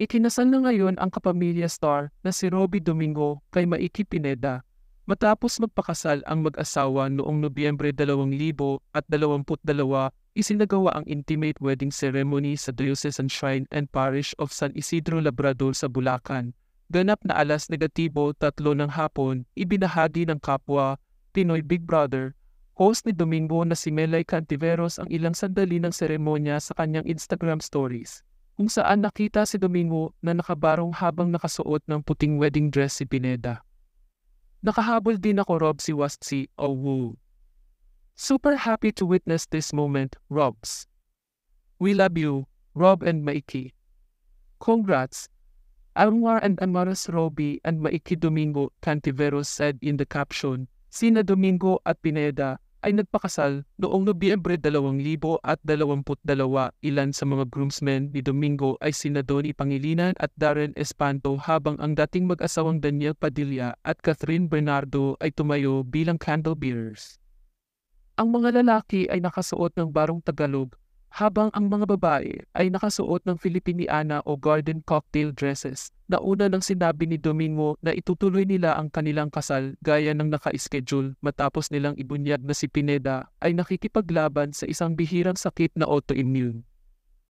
Ikinasal na ngayon ang kapamilya star na si Robbie Domingo kay Maiki Pineda. Matapos magpakasal ang mag-asawa noong Nobyembre 2022, isinagawa ang intimate wedding ceremony sa Diocesan Shrine and Parish of San Isidro Labrador sa Bulacan. Ganap na 3:03 ng hapon, ibinahagi ng kapwa Pinoy Big Brother host ni Domingo na si Melay Cantiveros ang ilang sandali ng seremonya sa kanyang Instagram stories, kung saan nakita si Domingo na nakabarong habang nakasuot ng puting wedding dress si Pineda. Nakahabol din ako Rob si Wasti, oh woo. Super happy to witness this moment, Robs. We love you, Rob and Maiki. Congrats. Almar and Amaras Robbie and Maiki Domingo Cantiveros said in the caption. Sina Domingo at Pineda ay nagpakasal noong Nobyembre 2022. Ilan sa mga groomsmen ni Domingo ay sina Donnie Pangilinan at Darren Espanto, habang ang dating mag-asawang Daniel Padilla at Catherine Bernardo ay tumayo bilang candle bearers. Ang mga lalaki ay nakasuot ng barong Tagalog, habang ang mga babae ay nakasuot ng Filipiniana o garden cocktail dresses. Nauna nang sinabi ni Domingo na itutuloy nila ang kanilang kasal gaya ng naka-schedule matapos nilang ibunyag na si Pineda ay nakikipaglaban sa isang bihirang sakit na autoimmune.